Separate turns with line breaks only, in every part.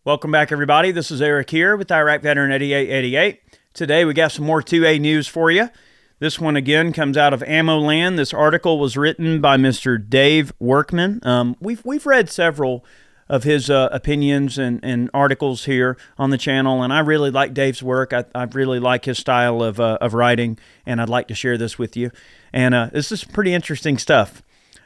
Welcome back, everybody. This is Eric here with Iraq Veteran 8888. Today we got some more 2A news for you. This one again comes out of Ammo Land. This article was written by Mr. Dave Workman. We've read several of his opinions and articles here on the channel, and I really like Dave's work. I really like his style of writing, and I'd like to share this with you. And this is pretty interesting stuff.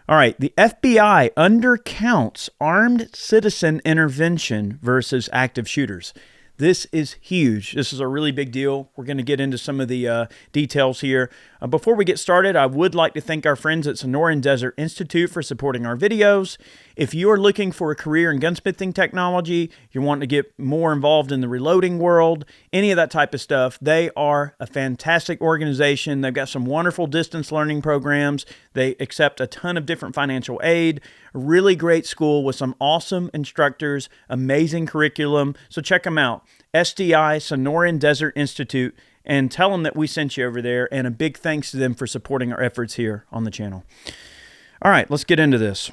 All right, the FBI undercounts armed citizen intervention versus active shooters. This is huge. This is a really big deal. We're going to get into some of the details here. Before we get started, I would like to thank our friends at Sonoran Desert Institute for supporting our videos. If you are looking for a career in gunsmithing technology, you're wanting to get more involved in the reloading world, any of that type of stuff, they are a fantastic organization. They've got some wonderful distance learning programs. They accept a ton of different financial aid. A really great school with some awesome instructors, amazing curriculum. So check them out. SDI, Sonoran Desert Institute, and tell them that we sent you over there, and a big thanks to them for supporting our efforts here on the channel. All right, let's get into this.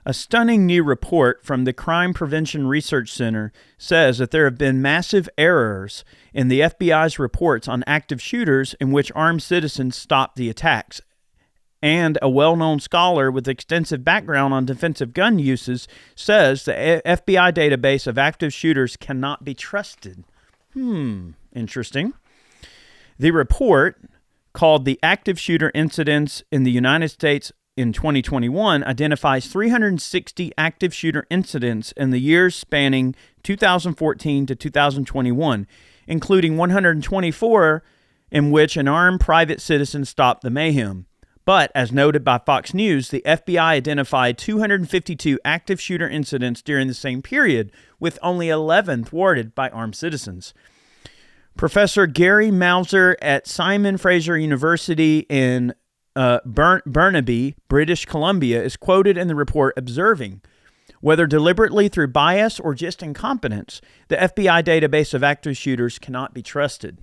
A stunning new report from the Crime Prevention Research Center says that there have been massive errors in the FBI's reports on active shooters in which armed citizens stopped the attacks. And a well-known scholar with extensive background on defensive gun uses says the FBI database of active shooters cannot be trusted. Interesting. The report, called the Active Shooter Incidents in the United States in 2021, identifies 360 active shooter incidents in the years spanning 2014 to 2021, including 124 in which an armed private citizen stopped the mayhem. But, as noted by Fox News, the FBI identified 252 active shooter incidents during the same period, with only 11 thwarted by armed citizens. Professor Gary Mauser at Simon Fraser University in Burnaby, British Columbia, is quoted in the report observing, whether deliberately through bias or just incompetence, the FBI database of active shooters cannot be trusted.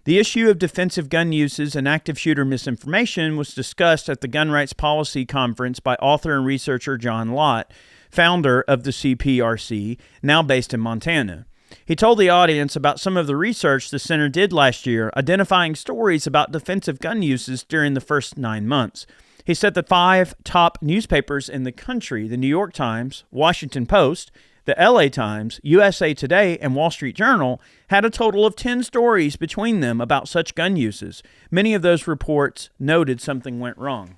The issue of defensive gun uses and active shooter misinformation was discussed at the Gun Rights Policy Conference by author and researcher John Lott, founder of the CPRC, now based in Montana. He told the audience about some of the research the center did last year, identifying stories about defensive gun uses during the first 9 months. He said that 5 top newspapers in the country, the New York Times, Washington Post, the LA Times, USA Today, and Wall Street Journal had a total of 10 stories between them about such gun uses. Many of those reports noted something went wrong.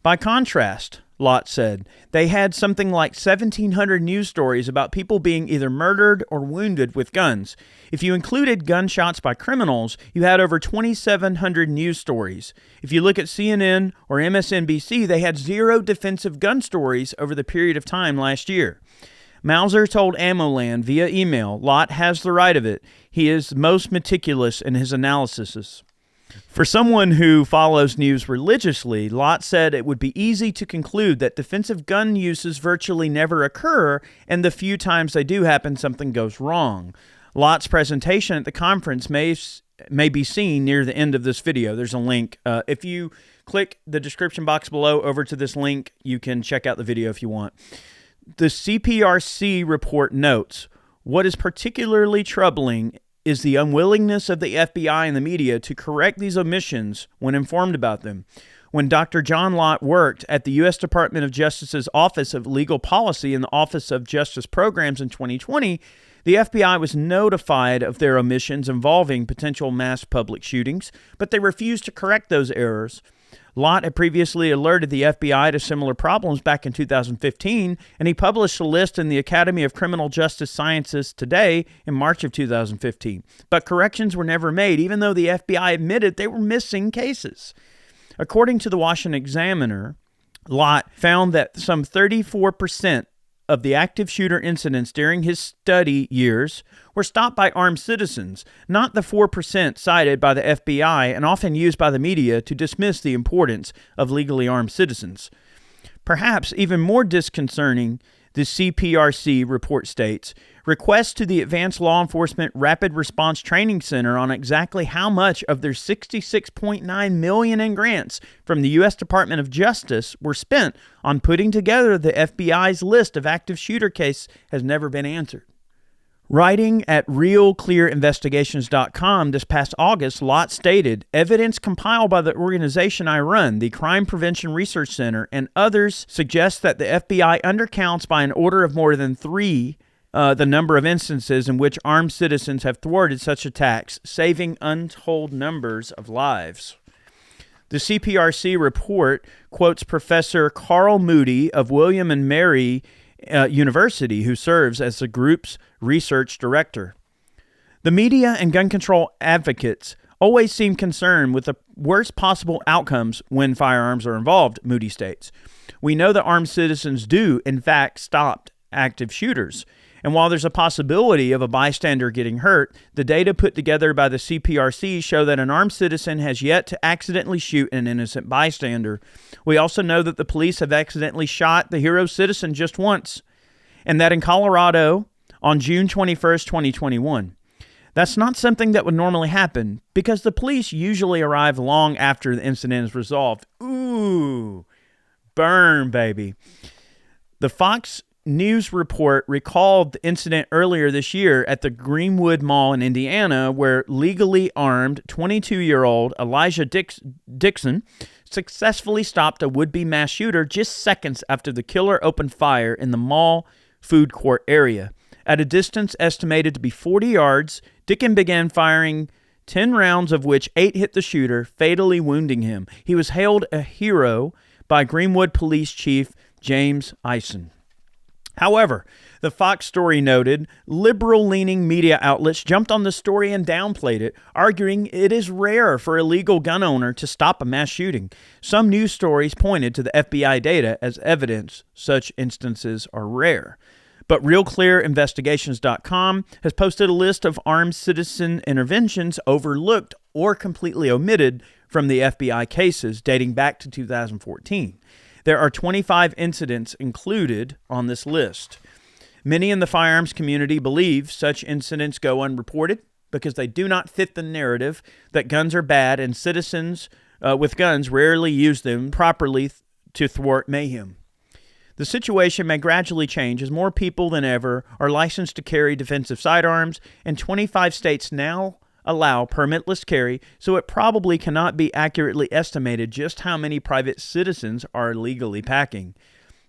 By contrast, Lott said, they had something like 1,700 news stories about people being either murdered or wounded with guns. If you included gunshots by criminals, you had over 2,700 news stories. If you look at CNN or MSNBC, they had 0 defensive gun stories over the period of time last year. Mauser told Ammo Land via email, Lott has the right of it. He is most meticulous in his analyses. For someone who follows news religiously, Lott said it would be easy to conclude that defensive gun uses virtually never occur, and the few times they do happen, something goes wrong. Lott's presentation at the conference may be seen near the end of this video. There's a link. If you click the description box below over to this link, you can check out the video if you want. The CPRC report notes, what is particularly troubling is the unwillingness of the FBI and the media to correct these omissions when informed about them. When Dr. John Lott worked at the U.S. Department of Justice's Office of Legal Policy and the Office of Justice Programs in 2020, the FBI was notified of their omissions involving potential mass public shootings, but they refused to correct those errors. Lott had previously alerted the FBI to similar problems back in 2015, and he published a list in the Academy of Criminal Justice Sciences Today in March of 2015. But corrections were never made, even though the FBI admitted they were missing cases. According to the Washington Examiner, Lott found that some 34% of the active shooter incidents during his study years were stopped by armed citizens, not the 4% cited by the FBI and often used by the media to dismiss the importance of legally armed citizens. Perhaps even more disconcerting The CPRC report states, requests to the Advanced Law Enforcement Rapid Response Training Center on exactly how much of their $66.9 million in grants from the U.S. Department of Justice were spent on putting together the FBI's list of active shooter cases has never been answered. Writing at realclearinvestigations.com this past August, Lott stated, evidence compiled by the organization I run, the Crime Prevention Research Center, and others suggests that the FBI undercounts by an order of more than 3 the number of instances in which armed citizens have thwarted such attacks, saving untold numbers of lives. The CPRC report quotes Professor Carl Moody of William and Mary University, who serves as the group's research director. The media and gun control advocates always seem concerned with the worst possible outcomes when firearms are involved, Moody states. We know that armed citizens do, in fact, stop active shooters. And while there's a possibility of a bystander getting hurt, the data put together by the CPRC show that an armed citizen has yet to accidentally shoot an innocent bystander. We also know that the police have accidentally shot the hero citizen just once, and that in Colorado on June 21st, 2021. That's not something that would normally happen because the police usually arrive long after the incident is resolved. Ooh, burn, baby. The Fox News report recalled the incident earlier this year at the Greenwood Mall in Indiana, where legally armed 22-year-old Elijah Dixon successfully stopped a would-be mass shooter just seconds after the killer opened fire in the mall food court area. At a distance estimated to be 40 yards, Dixon began firing 10 rounds, of which 8 hit the shooter, fatally wounding him. He was hailed a hero by Greenwood Police Chief James Eisen. However, the Fox story noted, liberal-leaning media outlets jumped on the story and downplayed it, arguing it is rare for a legal gun owner to stop a mass shooting. Some news stories pointed to the FBI data as evidence such instances are rare. But RealClearInvestigations.com has posted a list of armed citizen interventions overlooked or completely omitted from the FBI cases dating back to 2014. There are 25 incidents included on this list. Many in the firearms community believe such incidents go unreported because they do not fit the narrative that guns are bad and citizens with guns rarely use them properly to thwart mayhem. The situation may gradually change as more people than ever are licensed to carry defensive sidearms, and 25 states now allow permitless carry, so it probably cannot be accurately estimated just how many private citizens are legally packing.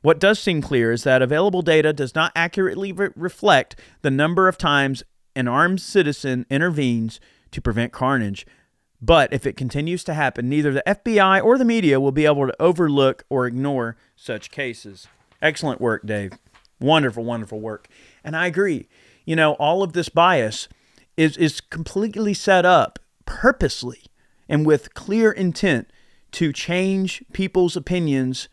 What does seem clear is that available data does not accurately reflect the number of times an armed citizen intervenes to prevent carnage. But if it continues to happen, neither the FBI or the media will be able to overlook or ignore such cases. Excellent work, Dave. Wonderful, wonderful work. And I agree. You know, all of this bias is completely set up purposely and with clear intent to change people's opinions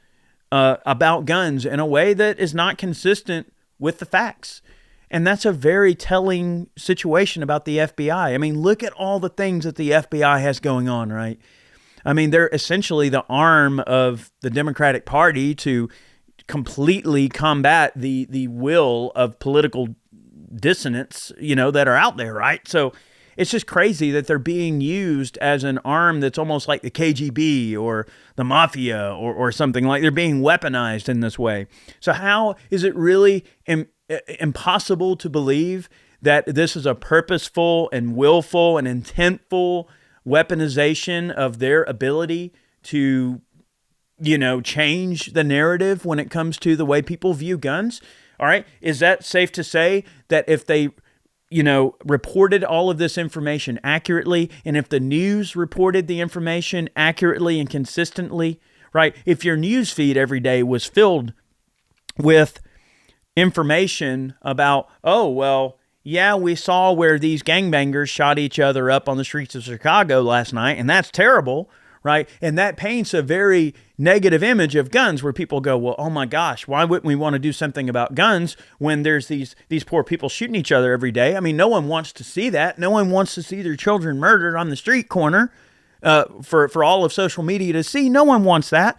about guns in a way that is not consistent with the facts. And that's a very telling situation about the FBI. I mean, look at all the things that the FBI has going on, right? I mean, they're essentially the arm of the Democratic Party to completely combat the will of political dissonance, you know, that are out there, right? So it's just crazy that they're being used as an arm that's almost like the KGB or the mafia or something like. They're being weaponized in this way. So how is it really impossible to believe that this is a purposeful and willful and intentful weaponization of their ability to, you know, change the narrative when it comes to the way people view guns? All right. Is that safe to say that if they, you know, reported all of this information accurately, and if the news reported the information accurately and consistently, right? If your news feed every day was filled with information about, oh, well, yeah, we saw where these gangbangers shot each other up on the streets of Chicago last night, and that's terrible, right? And that paints a very negative image of guns where people go, well, oh my gosh, why wouldn't we want to do something about guns when there's these poor people shooting each other every day? I mean, no one wants to see that. No one wants to see their children murdered on the street corner for all of social media to see. No one wants that.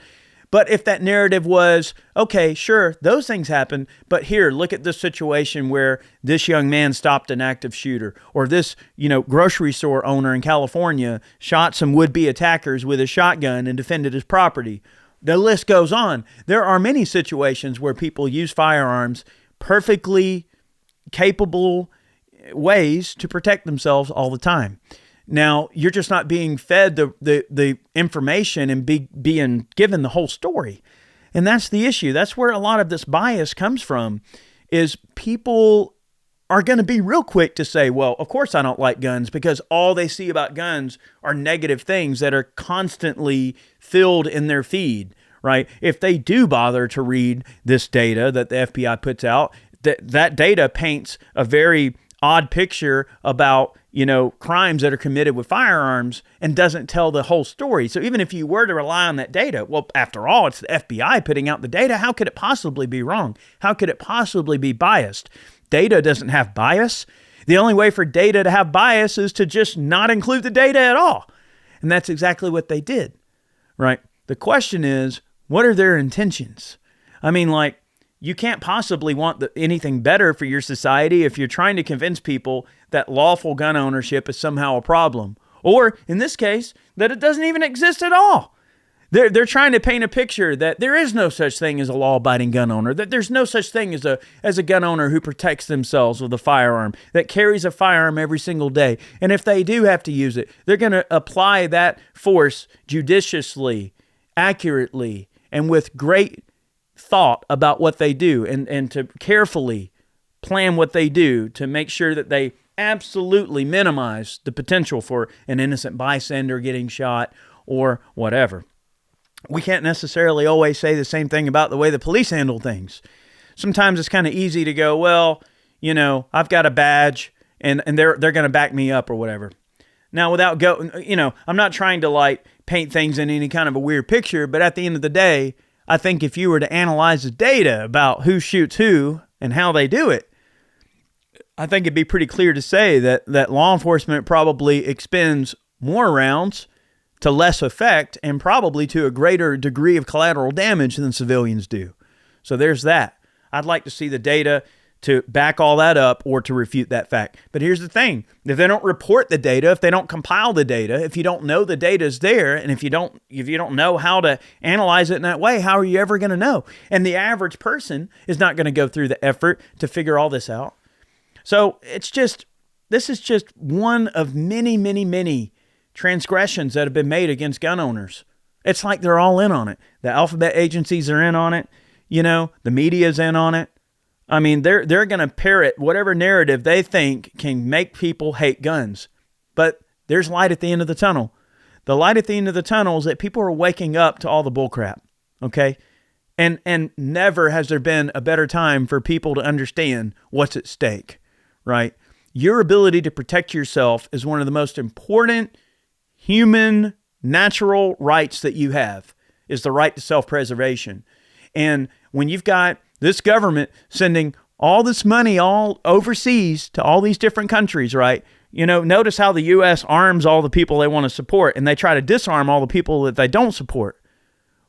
But if that narrative was, okay, sure, those things happen, but here, look at this situation where this young man stopped an active shooter, or this, grocery store owner in California shot some would-be attackers with a shotgun and defended his property. The list goes on. There are many situations where people use firearms perfectly capable ways to protect themselves all the time. Now, you're just not being fed the information and being given the whole story. And that's the issue. That's where a lot of this bias comes from, is people are going to be real quick to say, well, of course I don't like guns, because all they see about guns are negative things that are constantly filled in their feed, right? If they do bother to read this data that the FBI puts out, that data paints a very odd picture about, crimes that are committed with firearms and doesn't tell the whole story. So even if you were to rely on that data, well, after all, it's the FBI putting out the data. How could it possibly be wrong? How could it possibly be biased? Data doesn't have bias. The only way for data to have bias is to just not include the data at all. And that's exactly what they did, right? The question is, what are their intentions? I mean, you can't possibly want anything better for your society if you're trying to convince people that lawful gun ownership is somehow a problem. Or, in this case, that it doesn't even exist at all. They're trying to paint a picture that there is no such thing as a law-abiding gun owner, that there's no such thing as a gun owner who protects themselves with a firearm, that carries a firearm every single day. And if they do have to use it, they're going to apply that force judiciously, accurately, and with great thought about what they do, and to carefully plan what they do to make sure that they absolutely minimize the potential for an innocent bystander getting shot or whatever. We can't necessarily always say the same thing about the way the police handle things. Sometimes it's kind of easy to go, well, I've got a badge and they're going to back me up or whatever. Now, without I'm not trying to paint things in any kind of a weird picture, but at the end of the day, I think if you were to analyze the data about who shoots who and how they do it, I think it'd be pretty clear to say that law enforcement probably expends more rounds to less effect and probably to a greater degree of collateral damage than civilians do. So there's that. I'd like to see the data to back all that up or to refute that fact. But here's the thing. If they don't report the data, if they don't compile the data, if you don't know the data is there, and if you don't know how to analyze it in that way, how are you ever going to know? And the average person is not going to go through the effort to figure all this out. So this is just one of many, many, many transgressions that have been made against gun owners. It's like they're all in on it. The alphabet agencies are in on it. The media's in on it. I mean, they're going to parrot whatever narrative they think can make people hate guns. But there's light at the end of the tunnel. The light at the end of the tunnel is that people are waking up to all the bullcrap, okay? And never has there been a better time for people to understand what's at stake, right? Your ability to protect yourself is one of the most important human, natural rights that you have, is the right to self-preservation. And when you've got this government sending all this money all overseas to all these different countries, right? Notice how the U.S. arms all the people they want to support, and they try to disarm all the people that they don't support.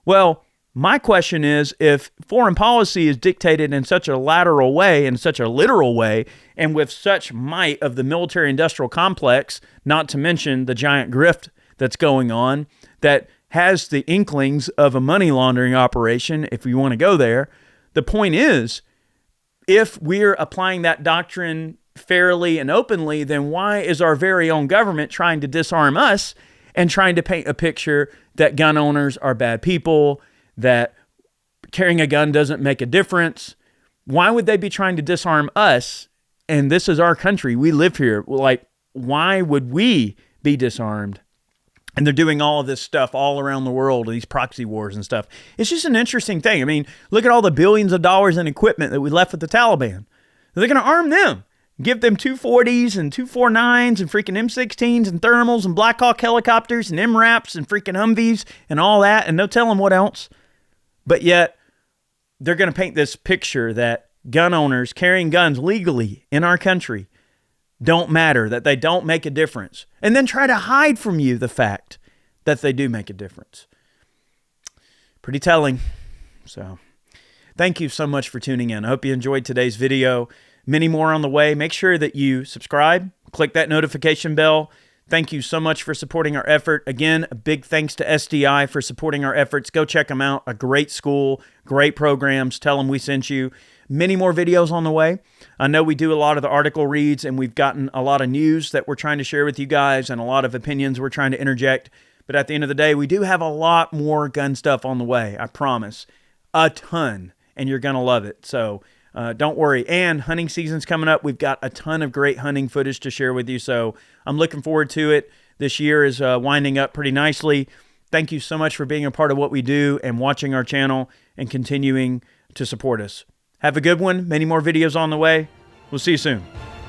Well, my question is, if foreign policy is dictated in such a lateral way, in such a literal way, and with such might of the military-industrial complex, not to mention the giant grift that's going on, that has the inklings of a money laundering operation, if you want to go there, the point is, if we're applying that doctrine fairly and openly, then why is our very own government trying to disarm us and trying to paint a picture that gun owners are bad people, that carrying a gun doesn't make a difference? Why would they be trying to disarm us? And this is our country. We live here. Why would we be disarmed? And they're doing all of this stuff all around the world, these proxy wars and stuff. It's just an interesting thing. I mean, look at all the billions of dollars in equipment that we left with the Taliban. They're going to arm them, give them 240s and 249s and freaking M16s and thermals and Black Hawk helicopters and MRAPs and freaking Humvees and all that, and no telling what else. But yet, they're going to paint this picture that gun owners carrying guns legally in our country don't matter, that they don't make a difference, and then try to hide from you the fact that they do make a difference. pretty telling. So thank you so much for tuning in. I hope you enjoyed today's video. Many more on the way. Make sure that you subscribe, click that notification bell. Thank you so much for supporting our effort. Again, a big thanks to SDI for supporting our efforts. Go check them out. A great school, great programs. Tell them we sent you. Many more videos on the way. I know we do a lot of the article reads, and we've gotten a lot of news that we're trying to share with you guys and a lot of opinions we're trying to interject. But at the end of the day, we do have a lot more gun stuff on the way. I promise. A ton. And you're going to love it. So don't worry. And hunting season's coming up. We've got a ton of great hunting footage to share with you. So I'm looking forward to it. This year is winding up pretty nicely. Thank you so much for being a part of what we do and watching our channel and continuing to support us. Have a good one. Many more videos on the way. We'll see you soon.